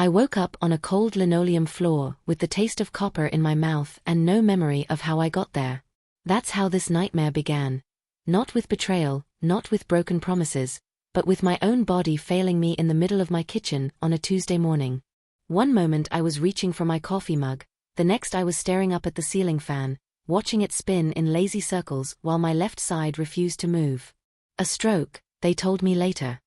I woke up on a cold linoleum floor with the taste of copper in my mouth and no memory of how I got there. That's how this nightmare began. Not with betrayal, not with broken promises, but with my own body failing me in the middle of my kitchen on a Tuesday morning. One moment I was reaching for my coffee mug, the next I was staring up at the ceiling fan, watching it spin in lazy circles while my left side refused to move. A stroke, they told me later.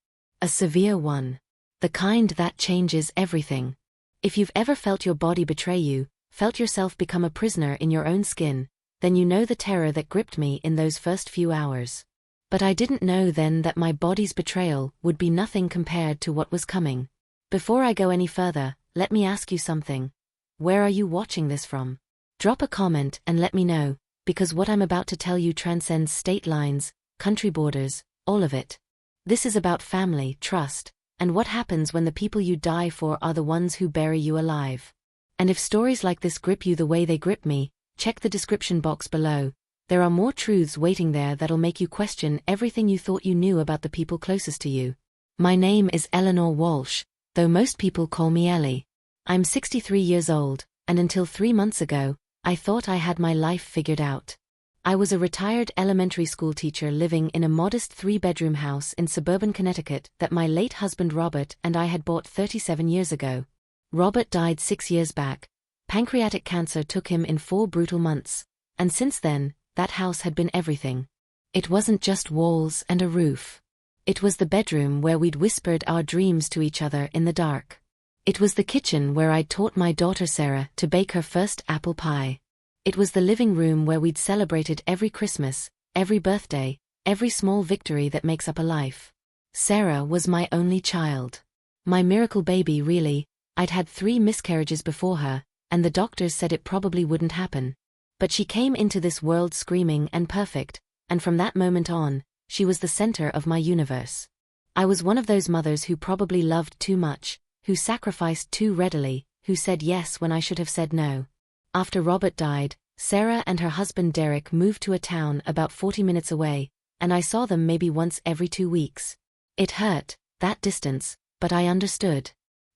A severe one. The kind that changes everything. If you've ever felt your body betray you, felt yourself become a prisoner in your own skin, then you know the terror that gripped me in those first few hours. But I didn't know then that my body's betrayal would be nothing compared to what was coming. Before I go any further, let me ask you something. Where are you watching this from? Drop a comment and let me know, because what I'm about to tell you transcends state lines, country borders, all of it. This is about family, trust, and what happens when the people you die for are the ones who bury you alive. And if stories like this grip you the way they grip me, check the description box below. There are more truths waiting there that'll make you question everything you thought you knew about the people closest to you. My name is Eleanor Walsh, though most people call me Ellie. I'm 63 years old, and until 3 months ago, I thought I had my life figured out. I was a retired elementary school teacher living in a modest 3-bedroom house in suburban Connecticut that my late husband Robert and I had bought 37 years ago. Robert died 6 years back. Pancreatic cancer took him in 4 brutal months, and since then, that house had been everything. It wasn't just walls and a roof. It was the bedroom where we'd whispered our dreams to each other in the dark. It was the kitchen where I'd taught my daughter Sarah to bake her first apple pie. It was the living room where we'd celebrated every Christmas, every birthday, every small victory that makes up a life. Sarah was my only child. My miracle baby really. I'd had 3 miscarriages before her, and the doctors said it probably wouldn't happen. But she came into this world screaming and perfect, and from that moment on, she was the center of my universe. I was one of those mothers who probably loved too much, who sacrificed too readily, who said yes when I should have said no. After Robert died, Sarah and her husband Derek moved to a town about 40 minutes away, and I saw them maybe once every 2 weeks. It hurt, that distance, but I understood.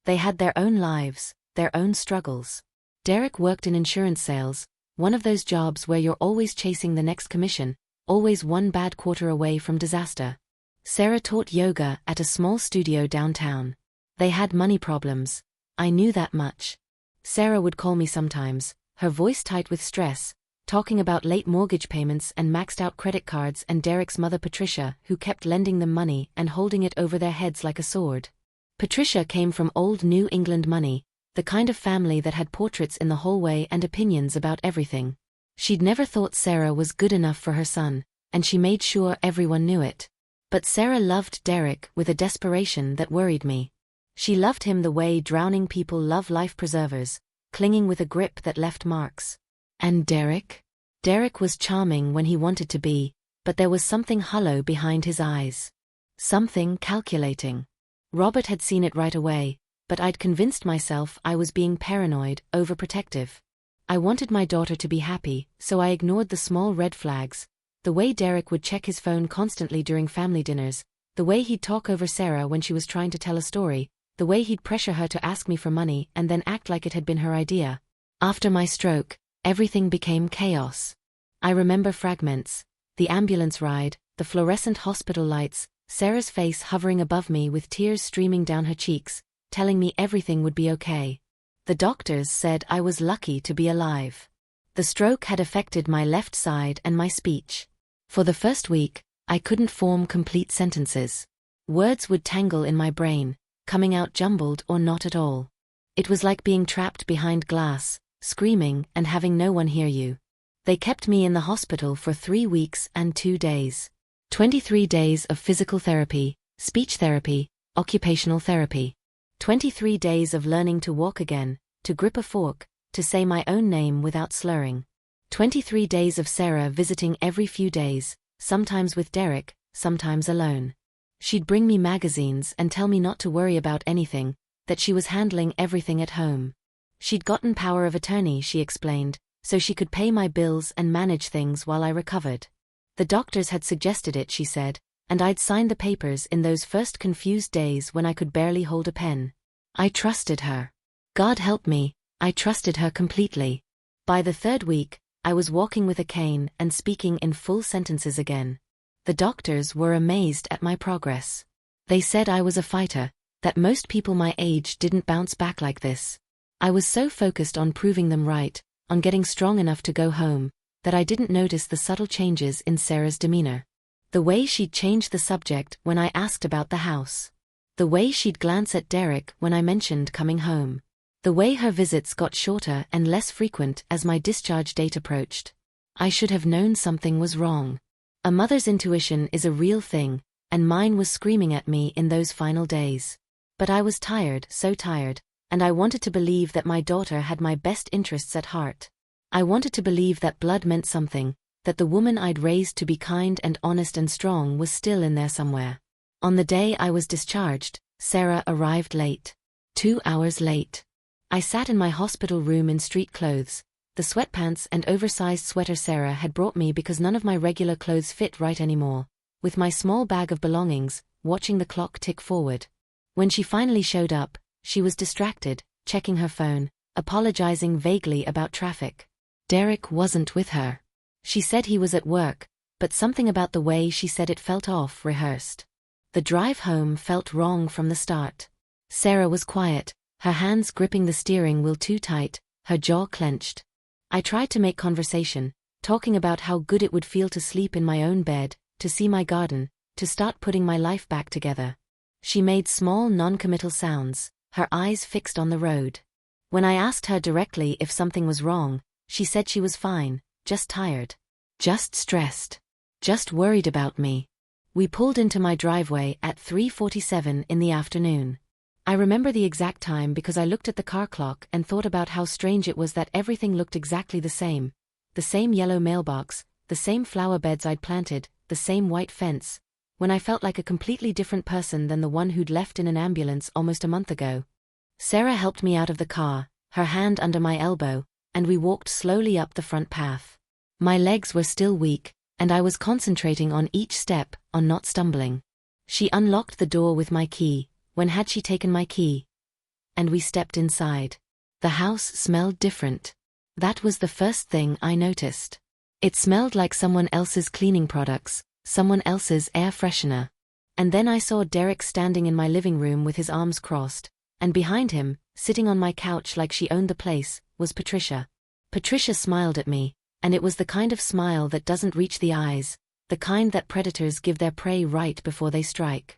They had their own lives, their own struggles. Derek worked in insurance sales, one of those jobs where you're always chasing the next commission, always one bad quarter away from disaster. Sarah taught yoga at a small studio downtown. They had money problems. I knew that much. Sarah would call me sometimes, her voice tight with stress, talking about late mortgage payments and maxed out credit cards, and Derek's mother Patricia, who kept lending them money and holding it over their heads like a sword. Patricia came from old New England money, the kind of family that had portraits in the hallway and opinions about everything. She'd never thought Sarah was good enough for her son, and she made sure everyone knew it. But Sarah loved Derek with a desperation that worried me. She loved him the way drowning people love life preservers, clinging with a grip that left marks. And Derek? Derek was charming when he wanted to be, but there was something hollow behind his eyes. Something calculating. Robert had seen it right away, but I'd convinced myself I was being paranoid, overprotective. I wanted my daughter to be happy, so I ignored the small red flags, the way Derek would check his phone constantly during family dinners, the way he'd talk over Sarah when she was trying to tell a story, the way he'd pressure her to ask me for money and then act like it had been her idea. After my stroke, everything became chaos. I remember fragments: the ambulance ride, the fluorescent hospital lights, Sarah's face hovering above me with tears streaming down her cheeks, telling me everything would be okay. The doctors said I was lucky to be alive. The stroke had affected my left side and my speech. For the first week, I couldn't form complete sentences. Words would tangle in my brain, coming out jumbled or not at all. It was like being trapped behind glass, screaming and having no one hear you. They kept me in the hospital for 3 weeks and 2 days. 23 days of physical therapy, speech therapy, occupational therapy. 23 days of learning to walk again, to grip a fork, to say my own name without slurring. 23 days of Sarah visiting every few days, sometimes with Derek, sometimes alone. She'd bring me magazines and tell me not to worry about anything, that she was handling everything at home. She'd gotten power of attorney, she explained, so she could pay my bills and manage things while I recovered. The doctors had suggested it, she said, and I'd signed the papers in those first confused days when I could barely hold a pen. I trusted her. God help me, I trusted her completely. By the third week, I was walking with a cane and speaking in full sentences again. The doctors were amazed at my progress. They said I was a fighter, that most people my age didn't bounce back like this. I was so focused on proving them right, on getting strong enough to go home, that I didn't notice the subtle changes in Sarah's demeanor. The way she'd change the subject when I asked about the house. The way she'd glance at Derek when I mentioned coming home. The way her visits got shorter and less frequent as my discharge date approached. I should have known something was wrong. A mother's intuition is a real thing, and mine was screaming at me in those final days. But I was tired, so tired, and I wanted to believe that my daughter had my best interests at heart. I wanted to believe that blood meant something, that the woman I'd raised to be kind and honest and strong was still in there somewhere. On the day I was discharged, Sarah arrived late. 2 hours late. I sat in my hospital room in street clothes, the sweatpants and oversized sweater Sarah had brought me because none of my regular clothes fit right anymore, with my small bag of belongings, watching the clock tick forward. When she finally showed up, she was distracted, checking her phone, apologizing vaguely about traffic. Derek wasn't with her. She said he was at work, but something about the way she said it felt off rehearsed. The drive home felt wrong from the start. Sarah was quiet, her hands gripping the steering wheel too tight, her jaw clenched. I tried to make conversation, talking about how good it would feel to sleep in my own bed, to see my garden, to start putting my life back together. She made small non-committal sounds, her eyes fixed on the road. When I asked her directly if something was wrong, she said she was fine, just tired. Just stressed. Just worried about me. We pulled into my driveway at 3:47 in the afternoon. I remember the exact time because I looked at the car clock and thought about how strange it was that everything looked exactly the same yellow mailbox, the same flower beds I'd planted, the same white fence, when I felt like a completely different person than the one who'd left in an ambulance almost a month ago. Sarah helped me out of the car, her hand under my elbow, and we walked slowly up the front path. My legs were still weak, and I was concentrating on each step, on not stumbling. She unlocked the door with my key. When had she taken my key? And we stepped inside. The house smelled different. That was the first thing I noticed. It smelled like someone else's cleaning products, someone else's air freshener. And then I saw Derek standing in my living room with his arms crossed, and behind him, sitting on my couch like she owned the place, was Patricia. Patricia smiled at me, and it was the kind of smile that doesn't reach the eyes, the kind that predators give their prey right before they strike.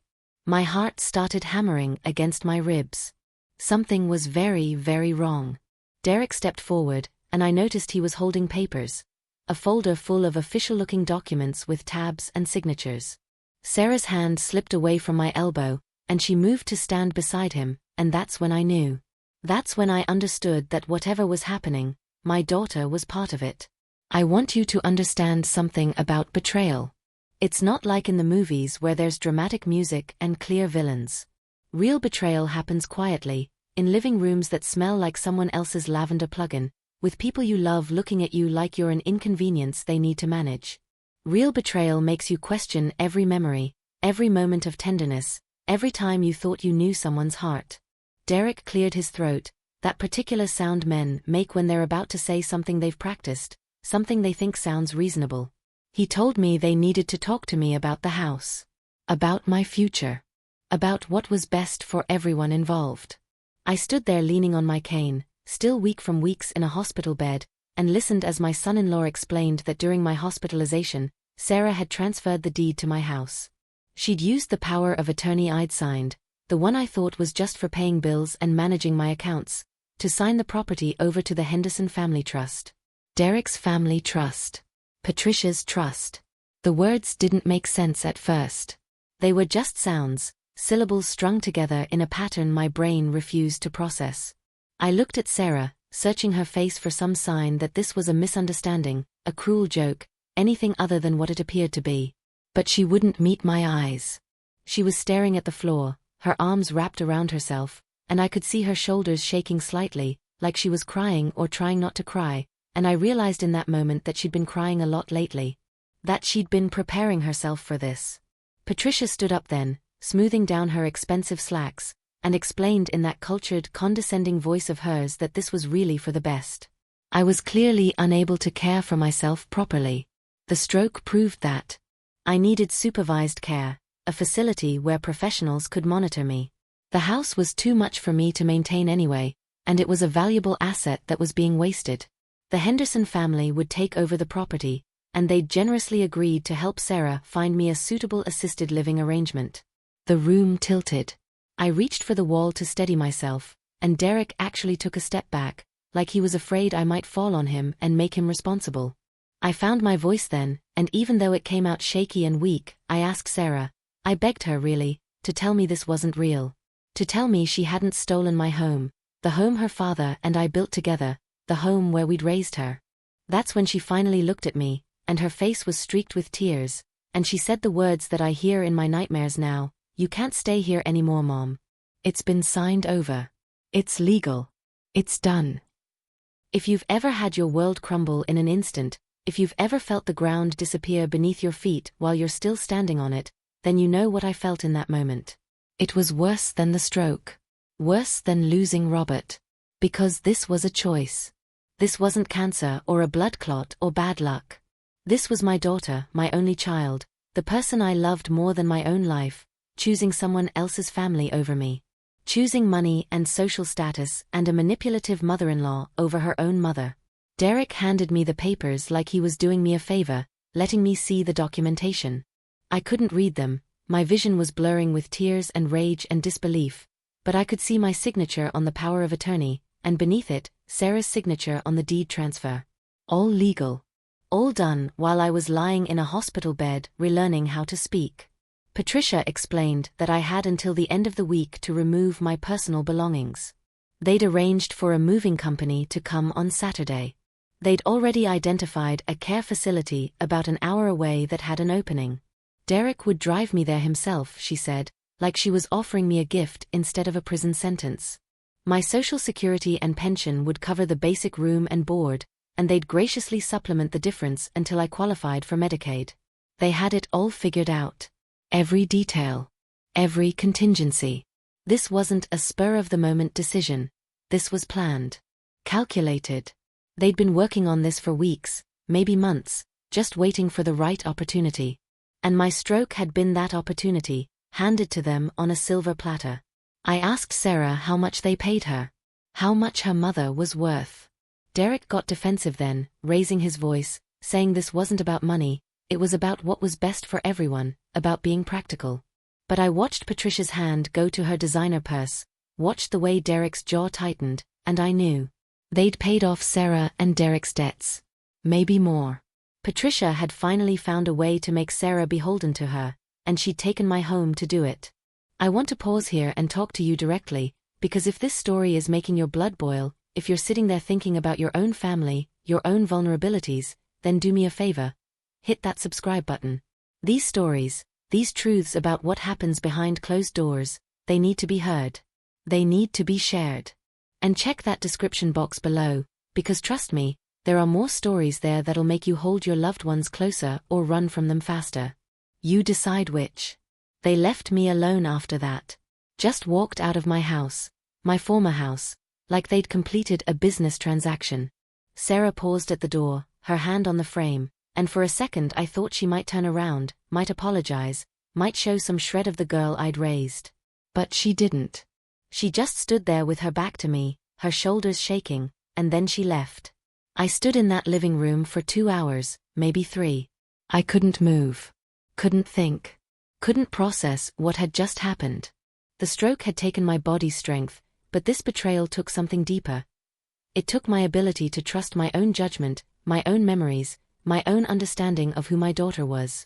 My heart started hammering against my ribs. Something was very, very wrong. Derek stepped forward, and I noticed he was holding papers. A folder full of official-looking documents with tabs and signatures. Sarah's hand slipped away from my elbow, and she moved to stand beside him, and that's when I knew. That's when I understood that whatever was happening, my daughter was part of it. I want you to understand something about betrayal. It's not like in the movies where there's dramatic music and clear villains. Real betrayal happens quietly, in living rooms that smell like someone else's lavender plug-in, with people you love looking at you like you're an inconvenience they need to manage. Real betrayal makes you question every memory, every moment of tenderness, every time you thought you knew someone's heart. Derek cleared his throat, that particular sound men make when they're about to say something they've practiced, something they think sounds reasonable. He told me they needed to talk to me about the house. About my future. About what was best for everyone involved. I stood there leaning on my cane, still weak from weeks in a hospital bed, and listened as my son-in-law explained that during my hospitalization, Sarah had transferred the deed to my house. She'd used the power of attorney I'd signed, the one I thought was just for paying bills and managing my accounts, to sign the property over to the Henderson Family Trust. Derek's family trust. Patricia's trust. The words didn't make sense at first. They were just sounds, syllables strung together in a pattern my brain refused to process. I looked at Sarah, searching her face for some sign that this was a misunderstanding, a cruel joke, anything other than what it appeared to be. But she wouldn't meet my eyes. She was staring at the floor, her arms wrapped around herself, and I could see her shoulders shaking slightly, like she was crying or trying not to cry, and I realized in that moment that she'd been crying a lot lately. That she'd been preparing herself for this. Patricia stood up then, smoothing down her expensive slacks, and explained in that cultured, condescending voice of hers that this was really for the best. I was clearly unable to care for myself properly. The stroke proved that. I needed supervised care, a facility where professionals could monitor me. The house was too much for me to maintain anyway, and it was a valuable asset that was being wasted. The Henderson family would take over the property, and they'd generously agreed to help Sarah find me a suitable assisted living arrangement. The room tilted. I reached for the wall to steady myself, and Derek actually took a step back, like he was afraid I might fall on him and make him responsible. I found my voice then, and even though it came out shaky and weak, I asked Sarah, I begged her really, to tell me this wasn't real. To tell me she hadn't stolen my home, the home her father and I built together, the home where we'd raised her. That's when she finally looked at me, and her face was streaked with tears, and she said the words that I hear in my nightmares now, "You can't stay here anymore, Mom. It's been signed over. It's legal. It's done." If you've ever had your world crumble in an instant, if you've ever felt the ground disappear beneath your feet while you're still standing on it, then you know what I felt in that moment. It was worse than the stroke. Worse than losing Robert. Because this was a choice. This wasn't cancer or a blood clot or bad luck. This was my daughter, my only child, the person I loved more than my own life, choosing someone else's family over me. Choosing money and social status and a manipulative mother-in-law over her own mother. Derek handed me the papers like he was doing me a favor, letting me see the documentation. I couldn't read them, my vision was blurring with tears and rage and disbelief, but I could see my signature on the power of attorney, and beneath it, Sarah's signature on the deed transfer. All legal. All done while I was lying in a hospital bed relearning how to speak. Patricia explained that I had until the end of the week to remove my personal belongings. They'd arranged for a moving company to come on Saturday. They'd already identified a care facility about an hour away that had an opening. Derek would drive me there himself, she said, like she was offering me a gift instead of a prison sentence. My social security and pension would cover the basic room and board, and they'd graciously supplement the difference until I qualified for Medicaid. They had it all figured out. Every detail. Every contingency. This wasn't a spur-of-the-moment decision. This was planned. Calculated. They'd been working on this for weeks, maybe months, just waiting for the right opportunity. And my stroke had been that opportunity, handed to them on a silver platter. I asked Sarah how much they paid her. How much her mother was worth. Derek got defensive then, raising his voice, saying this wasn't about money, it was about what was best for everyone, about being practical. But I watched Patricia's hand go to her designer purse, watched the way Derek's jaw tightened, and I knew. They'd paid off Sarah and Derek's debts. Maybe more. Patricia had finally found a way to make Sarah beholden to her, and she'd taken my home to do it. I want to pause here and talk to you directly, because if this story is making your blood boil, if you're sitting there thinking about your own family, your own vulnerabilities, then do me a favor. Hit that subscribe button. These stories, these truths about what happens behind closed doors, they need to be heard. They need to be shared. And check that description box below, because trust me, there are more stories there that'll make you hold your loved ones closer or run from them faster. You decide which. They left me alone after that. Just walked out of my house, my former house, like they'd completed a business transaction. Sarah paused at the door, her hand on the frame, and for a second I thought she might turn around, might apologize, might show some shred of the girl I'd raised. But she didn't. She just stood there with her back to me, her shoulders shaking, and then she left. I stood in that living room for 2 hours, maybe 3. I couldn't move. Couldn't think. Couldn't process what had just happened. The stroke had taken my body's strength, but this betrayal took something deeper. It took my ability to trust my own judgment, my own memories, my own understanding of who my daughter was.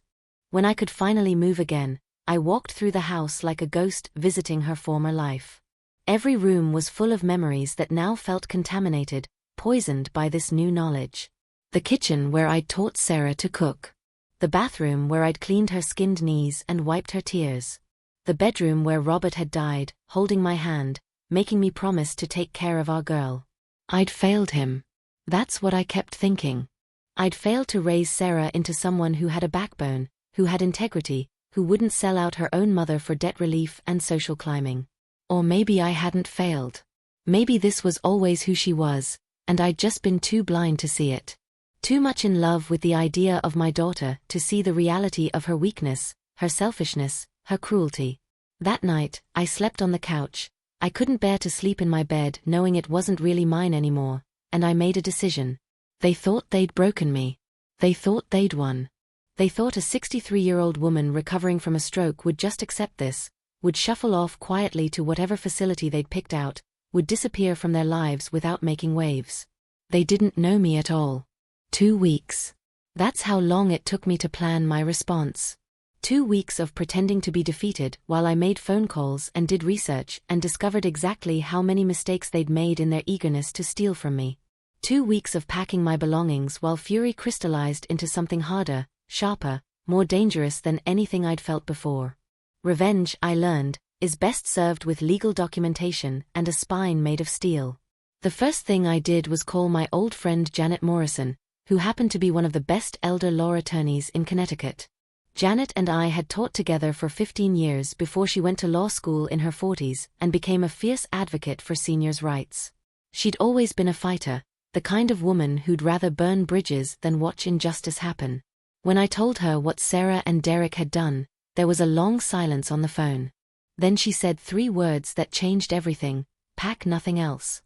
When I could finally move again, I walked through the house like a ghost visiting her former life. Every room was full of memories that now felt contaminated, poisoned by this new knowledge. The kitchen where I'd taught Sarah to cook. The bathroom where I'd cleaned her skinned knees and wiped her tears. The bedroom where Robert had died, holding my hand, making me promise to take care of our girl. I'd failed him. That's what I kept thinking. I'd failed to raise Sarah into someone who had a backbone, who had integrity, who wouldn't sell out her own mother for debt relief and social climbing. Or maybe I hadn't failed. Maybe this was always who she was, and I'd just been too blind to see it. Too much in love with the idea of my daughter to see the reality of her weakness, her selfishness, her cruelty. That night, I slept on the couch. I couldn't bear to sleep in my bed knowing it wasn't really mine anymore, and I made a decision. They thought they'd broken me. They thought they'd won. They thought a 63-year-old woman recovering from a stroke would just accept this, would shuffle off quietly to whatever facility they'd picked out, would disappear from their lives without making waves. They didn't know me at all. 2 weeks. That's how long it took me to plan my response. 2 weeks of pretending to be defeated while I made phone calls and did research and discovered exactly how many mistakes they'd made in their eagerness to steal from me. 2 weeks of packing my belongings while fury crystallized into something harder, sharper, more dangerous than anything I'd felt before. Revenge, I learned, is best served with legal documentation and a spine made of steel. The first thing I did was call my old friend Janet Morrison, who happened to be one of the best elder law attorneys in Connecticut. Janet and I had taught together for 15 years before she went to law school in her 40s and became a fierce advocate for seniors' rights. She'd always been a fighter, the kind of woman who'd rather burn bridges than watch injustice happen. When I told her what Sarah and Derek had done, there was a long silence on the phone. Then she said 3 words that changed everything: pack nothing else.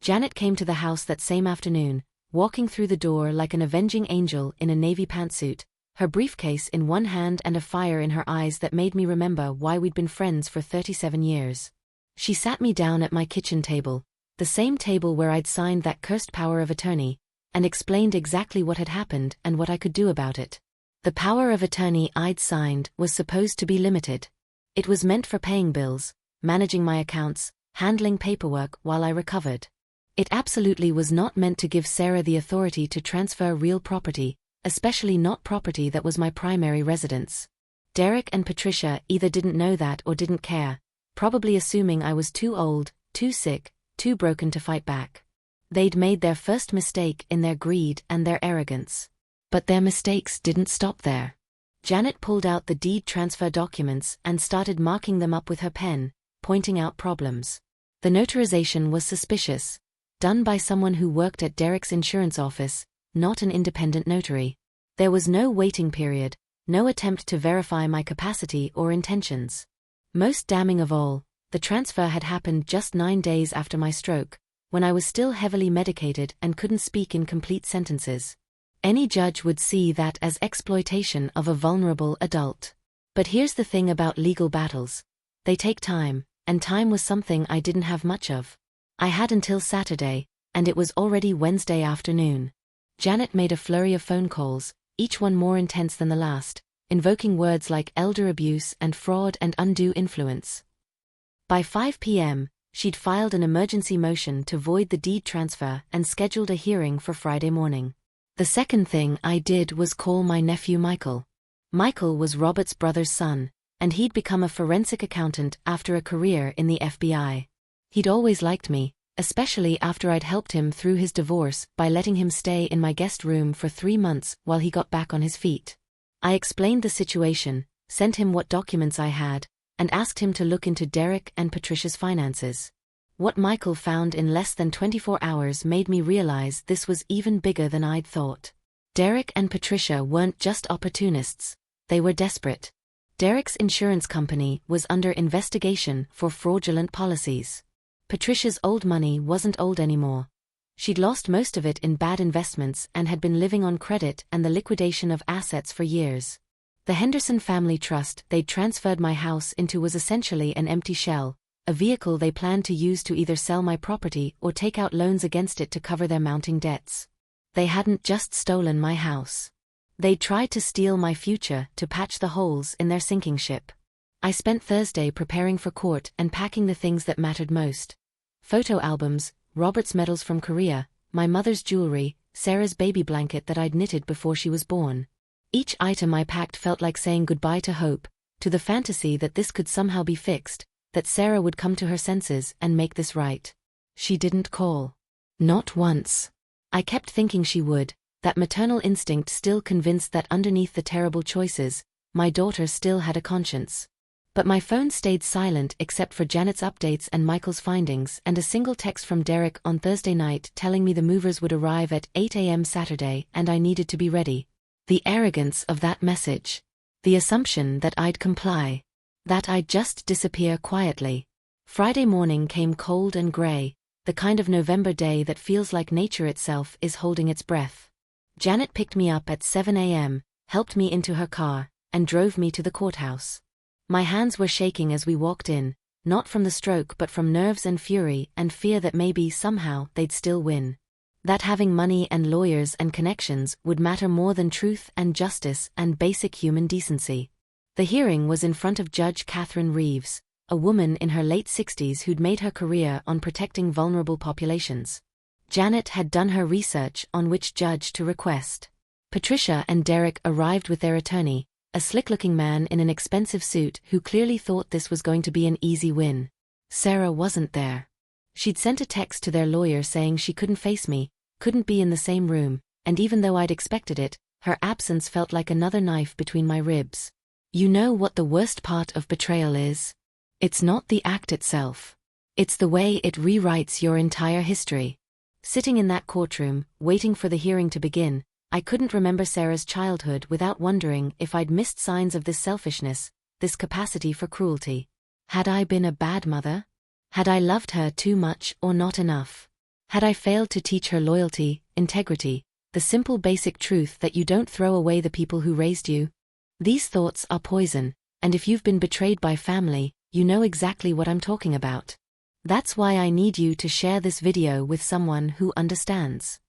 Janet came to the house that same afternoon, walking through the door like an avenging angel in a navy pantsuit, her briefcase in one hand and a fire in her eyes that made me remember why we'd been friends for 37 years. She sat me down at my kitchen table, the same table where I'd signed that cursed power of attorney, and explained exactly what had happened and what I could do about it. The power of attorney I'd signed was supposed to be limited. It was meant for paying bills, managing my accounts, handling paperwork while I recovered. It absolutely was not meant to give Sarah the authority to transfer real property, especially not property that was my primary residence. Derek and Patricia either didn't know that or didn't care, probably assuming I was too old, too sick, too broken to fight back. They'd made their first mistake in their greed and their arrogance. But their mistakes didn't stop there. Janet pulled out the deed transfer documents and started marking them up with her pen, pointing out problems. The notarization was suspicious, done by someone who worked at Derek's insurance office, not an independent notary. There was no waiting period, no attempt to verify my capacity or intentions. Most damning of all, the transfer had happened just 9 days after my stroke, when I was still heavily medicated and couldn't speak in complete sentences. Any judge would see that as exploitation of a vulnerable adult. But here's the thing about legal battles. They take time, and time was something I didn't have much of. I had until Saturday, and it was already Wednesday afternoon. Janet made a flurry of phone calls, each one more intense than the last, invoking words like elder abuse and fraud and undue influence. By 5 p.m., she'd filed an emergency motion to void the deed transfer and scheduled a hearing for Friday morning. The second thing I did was call my nephew Michael. Michael was Robert's brother's son, and he'd become a forensic accountant after a career in the FBI. He'd always liked me, especially after I'd helped him through his divorce by letting him stay in my guest room for 3 months while he got back on his feet. I explained the situation, sent him what documents I had, and asked him to look into Derek and Patricia's finances. What Michael found in less than 24 hours made me realize this was even bigger than I'd thought. Derek and Patricia weren't just opportunists, they were desperate. Derek's insurance company was under investigation for fraudulent policies. Patricia's old money wasn't old anymore. She'd lost most of it in bad investments and had been living on credit and the liquidation of assets for years. The Henderson family trust they'd transferred my house into was essentially an empty shell, a vehicle they planned to use to either sell my property or take out loans against it to cover their mounting debts. They hadn't just stolen my house. They'd tried to steal my future to patch the holes in their sinking ship. I spent Thursday preparing for court and packing the things that mattered most. Photo albums, Robert's medals from Korea, my mother's jewelry, Sarah's baby blanket that I'd knitted before she was born. Each item I packed felt like saying goodbye to hope, to the fantasy that this could somehow be fixed, that Sarah would come to her senses and make this right. She didn't call. Not once. I kept thinking she would, that maternal instinct still convinced that underneath the terrible choices, my daughter still had a conscience. But my phone stayed silent except for Janet's updates and Michael's findings, and a single text from Derek on Thursday night telling me the movers would arrive at 8 a.m. Saturday and I needed to be ready. The arrogance of that message. The assumption that I'd comply. That I'd just disappear quietly. Friday morning came cold and grey, the kind of November day that feels like nature itself is holding its breath. Janet picked me up at 7 a.m., helped me into her car, and drove me to the courthouse. My hands were shaking as we walked in, not from the stroke but from nerves and fury and fear that maybe somehow they'd still win. That having money and lawyers and connections would matter more than truth and justice and basic human decency. The hearing was in front of Judge Catherine Reeves, a woman in her late 60s who'd made her career on protecting vulnerable populations. Janet had done her research on which judge to request. Patricia and Derek arrived with their attorney, a slick-looking man in an expensive suit who clearly thought this was going to be an easy win. Sarah wasn't there. She'd sent a text to their lawyer saying she couldn't face me, couldn't be in the same room, and even though I'd expected it, her absence felt like another knife between my ribs. You know what the worst part of betrayal is? It's not the act itself. It's the way it rewrites your entire history. Sitting in that courtroom, waiting for the hearing to begin, I couldn't remember Sarah's childhood without wondering if I'd missed signs of this selfishness, this capacity for cruelty. Had I been a bad mother? Had I loved her too much or not enough? Had I failed to teach her loyalty, integrity, the simple basic truth that you don't throw away the people who raised you? These thoughts are poison, and if you've been betrayed by family, you know exactly what I'm talking about. That's why I need you to share this video with someone who understands.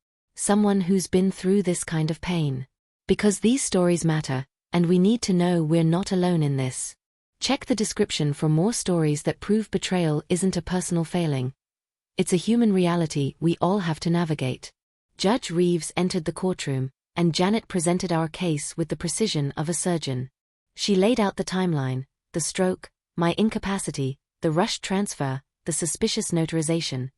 Someone who's been through this kind of pain. Because these stories matter, and we need to know we're not alone in this. Check the description for more stories that prove betrayal isn't a personal failing. It's a human reality we all have to navigate. Judge Reeves entered the courtroom, and Janet presented our case with the precision of a surgeon. She laid out the timeline, the stroke, my incapacity, the rushed transfer, the suspicious notarization.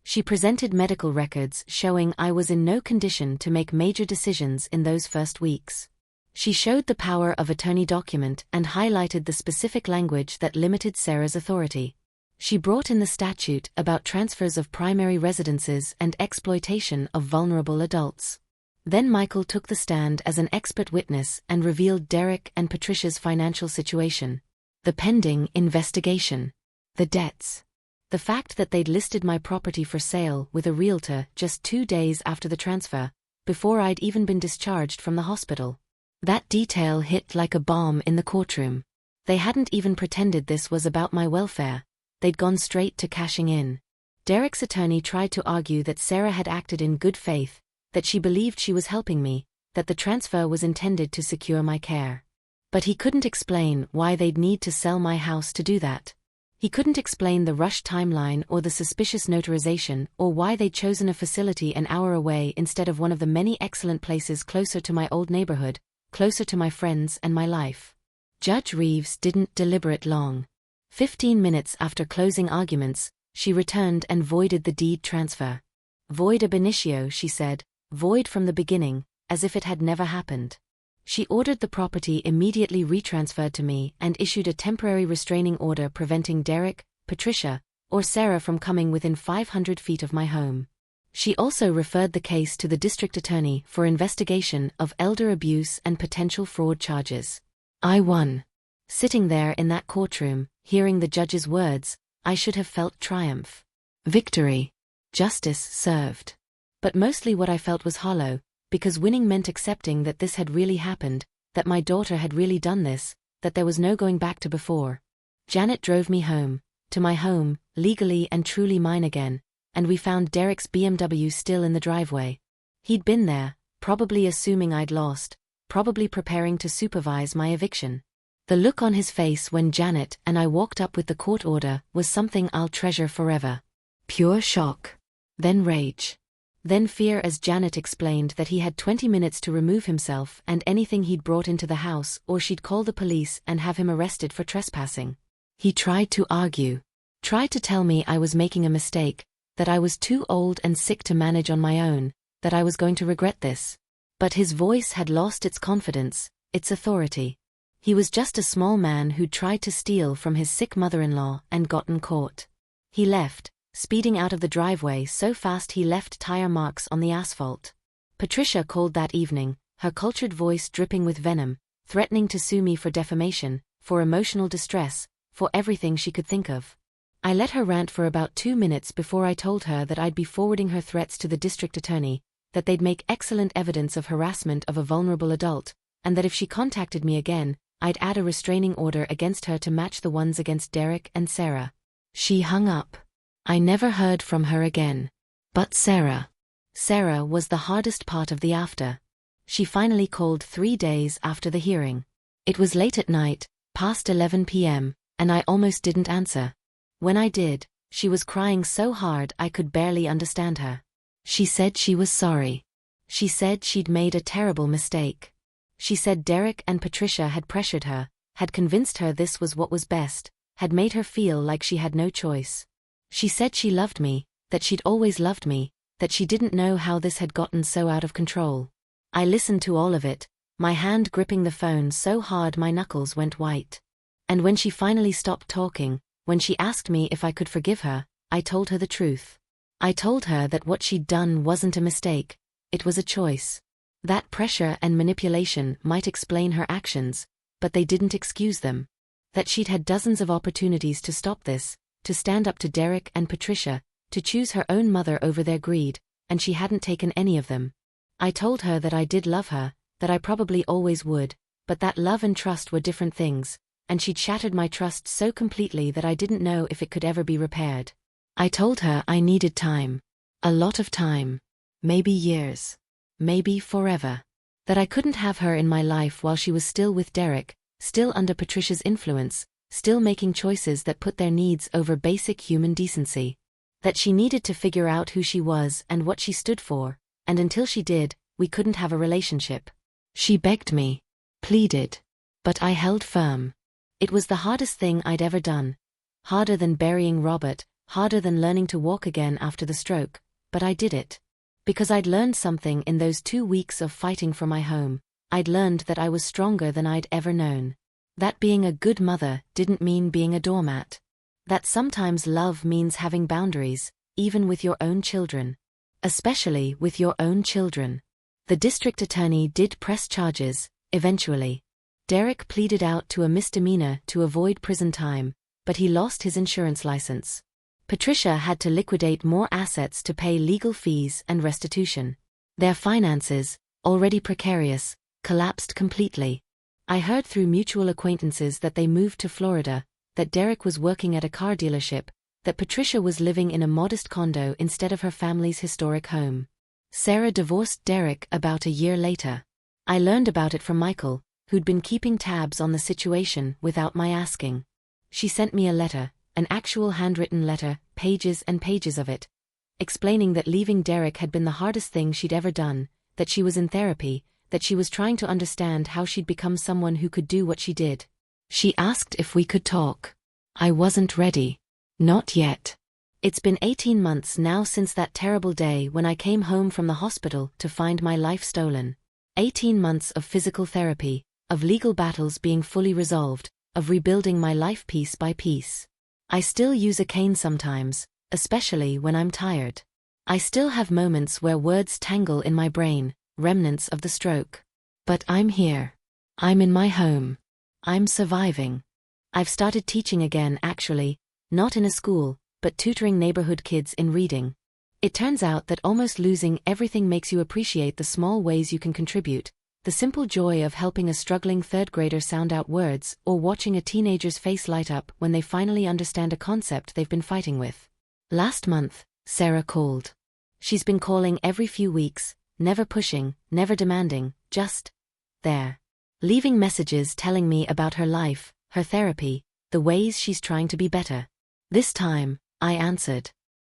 She presented medical records showing I was in no condition to make major decisions in those first weeks. She showed the power of attorney document and highlighted the specific language that limited Sarah's authority. She brought in the statute about transfers of primary residences and exploitation of vulnerable adults. Then Michael took the stand as an expert witness and revealed Derek and Patricia's financial situation. The pending investigation. The debts. The fact that they'd listed my property for sale with a realtor just 2 days after the transfer, before I'd even been discharged from the hospital. That detail hit like a bomb in the courtroom. They hadn't even pretended this was about my welfare. They'd gone straight to cashing in. Derek's attorney tried to argue that Sarah had acted in good faith, that she believed she was helping me, that the transfer was intended to secure my care. But he couldn't explain why they'd need to sell my house to do that. He couldn't explain the rushed timeline or the suspicious notarization or why they'd chosen a facility an hour away instead of one of the many excellent places closer to my old neighborhood, closer to my friends and my life. Judge Reeves didn't deliberate long. 15 minutes after closing arguments, she returned and voided the deed transfer. Void ab initio, she said, void from the beginning, as if it had never happened. She ordered the property immediately retransferred to me and issued a temporary restraining order preventing Derek, Patricia, or Sarah from coming within 500 feet of my home. She also referred the case to the district attorney for investigation of elder abuse and potential fraud charges. I won. Sitting there in that courtroom, hearing the judge's words, I should have felt triumph. Victory. Justice served. But mostly what I felt was hollow, because winning meant accepting that this had really happened, that my daughter had really done this, that there was no going back to before. Janet drove me home, to my home, legally and truly mine again, and we found Derek's BMW still in the driveway. He'd been there, probably assuming I'd lost, probably preparing to supervise my eviction. The look on his face when Janet and I walked up with the court order was something I'll treasure forever. Pure shock. Then rage. Then fear as Janet explained that he had 20 minutes to remove himself and anything he'd brought into the house or she'd call the police and have him arrested for trespassing. He tried to argue. Tried to tell me I was making a mistake, that I was too old and sick to manage on my own, that I was going to regret this. But his voice had lost its confidence, its authority. He was just a small man who'd tried to steal from his sick mother-in-law and gotten caught. He left, speeding out of the driveway so fast he left tire marks on the asphalt. Patricia called that evening, her cultured voice dripping with venom, threatening to sue me for defamation, for emotional distress, for everything she could think of. I let her rant for about 2 minutes before I told her that I'd be forwarding her threats to the district attorney, that they'd make excellent evidence of harassment of a vulnerable adult, and that if she contacted me again, I'd add a restraining order against her to match the ones against Derek and Sarah. She hung up. I never heard from her again. But Sarah. Sarah was the hardest part of the after. She finally called 3 days after the hearing. It was late at night, past 11 p.m., and I almost didn't answer. When I did, she was crying so hard I could barely understand her. She said she was sorry. She said she'd made a terrible mistake. She said Derek and Patricia had pressured her, had convinced her this was what was best, had made her feel like she had no choice. She said she loved me, that she'd always loved me, that she didn't know how this had gotten so out of control. I listened to all of it, my hand gripping the phone so hard my knuckles went white. And when she finally stopped talking, when she asked me if I could forgive her, I told her the truth. I told her that what she'd done wasn't a mistake, it was a choice. That pressure and manipulation might explain her actions, but they didn't excuse them. That she'd had dozens of opportunities to stop this, to stand up to Derek and Patricia, to choose her own mother over their greed, and she hadn't taken any of them. I told her that I did love her, that I probably always would, but that love and trust were different things, and she'd shattered my trust so completely that I didn't know if it could ever be repaired. I told her I needed time. A lot of time. Maybe years. Maybe forever. That I couldn't have her in my life while she was still with Derek, still under Patricia's influence, still making choices that put their needs over basic human decency. That she needed to figure out who she was and what she stood for, and until she did, we couldn't have a relationship. She begged me. Pleaded. But I held firm. It was the hardest thing I'd ever done. Harder than burying Robert, harder than learning to walk again after the stroke, but I did it. Because I'd learned something in those 2 weeks of fighting for my home. I'd learned that I was stronger than I'd ever known. That being a good mother didn't mean being a doormat. That sometimes love means having boundaries, even with your own children. Especially with your own children. The district attorney did press charges, eventually. Derek pleaded out to a misdemeanor to avoid prison time, but he lost his insurance license. Patricia had to liquidate more assets to pay legal fees and restitution. Their finances, already precarious, collapsed completely. I heard through mutual acquaintances that they moved to Florida, that Derek was working at a car dealership, that Patricia was living in a modest condo instead of her family's historic home. Sarah divorced Derek about a year later. I learned about it from Michael, who'd been keeping tabs on the situation without my asking. She sent me a letter, an actual handwritten letter, pages and pages of it, explaining that leaving Derek had been the hardest thing she'd ever done, that she was in therapy, that she was trying to understand how she'd become someone who could do what she did. She asked if we could talk. I wasn't ready. Not yet. It's been 18 months now since that terrible day when I came home from the hospital to find my life stolen. 18 months of physical therapy, of legal battles being fully resolved, of rebuilding my life piece by piece. I still use a cane sometimes, especially when I'm tired. I still have moments where words tangle in my brain, remnants of the stroke. But I'm here. I'm in my home. I'm surviving. I've started teaching again actually, not in a school, but tutoring neighborhood kids in reading. It turns out that almost losing everything makes you appreciate the small ways you can contribute, the simple joy of helping a struggling third grader sound out words or watching a teenager's face light up when they finally understand a concept they've been fighting with. Last month, Sarah called. She's been calling every few weeks, never pushing, never demanding, just there. Leaving messages telling me about her life, her therapy, the ways she's trying to be better. This time, I answered.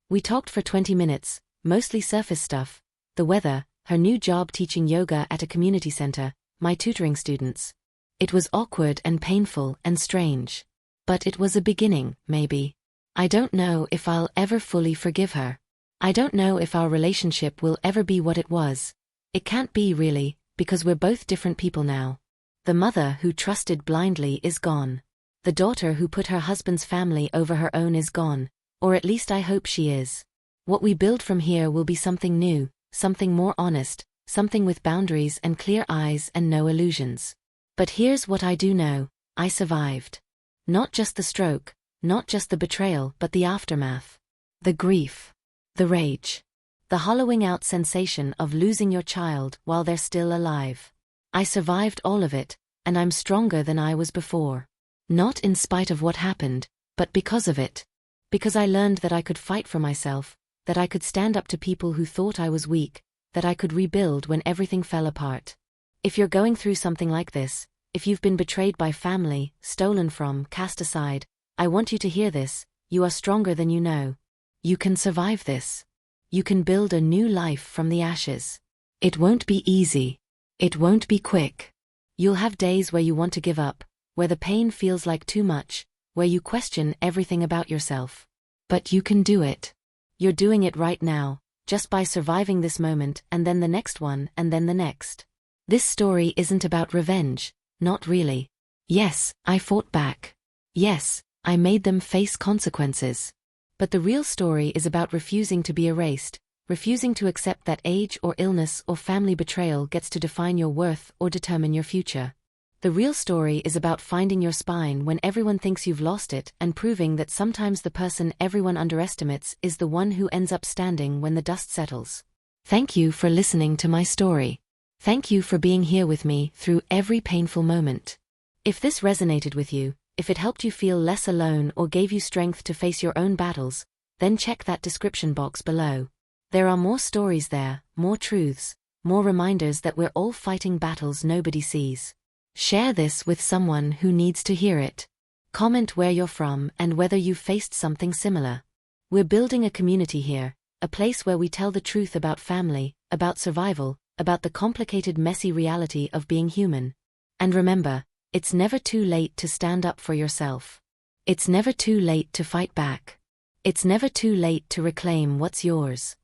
We talked for 20 minutes, mostly surface stuff, the weather, her new job teaching yoga at a community center, my tutoring students. It was awkward and painful and strange. But it was a beginning, maybe. I don't know if I'll ever fully forgive her. I don't know if our relationship will ever be what it was. It can't be really, because we're both different people now. The mother who trusted blindly is gone. The daughter who put her husband's family over her own is gone, or at least I hope she is. What we build from here will be something new, something more honest, something with boundaries and clear eyes and no illusions. But here's what I do know: I survived. Not just the stroke, not just the betrayal, but the aftermath. The grief. The rage. The hollowing out sensation of losing your child while they're still alive. I survived all of it, and I'm stronger than I was before. Not in spite of what happened, but because of it. Because I learned that I could fight for myself, that I could stand up to people who thought I was weak, that I could rebuild when everything fell apart. If you're going through something like this, if you've been betrayed by family, stolen from, cast aside, I want you to hear this: you are stronger than you know. You can survive this. You can build a new life from the ashes. It won't be easy. It won't be quick. You'll have days where you want to give up, where the pain feels like too much, where you question everything about yourself. But you can do it. You're doing it right now, just by surviving this moment and then the next one and then the next. This story isn't about revenge, not really. Yes, I fought back. Yes, I made them face consequences. But the real story is about refusing to be erased, refusing to accept that age or illness or family betrayal gets to define your worth or determine your future. The real story is about finding your spine when everyone thinks you've lost it and proving that sometimes the person everyone underestimates is the one who ends up standing when the dust settles. Thank you for listening to my story. Thank you for being here with me through every painful moment. If this resonated with you, if it helped you feel less alone or gave you strength to face your own battles, then check that description box below. There are more stories there, more truths, more reminders that we're all fighting battles nobody sees. Share this with someone who needs to hear it. Comment where you're from and whether you've faced something similar. We're building a community here, a place where we tell the truth about family, about survival, about the complicated, messy reality of being human. And remember, it's never too late to stand up for yourself. It's never too late to fight back. It's never too late to reclaim what's yours.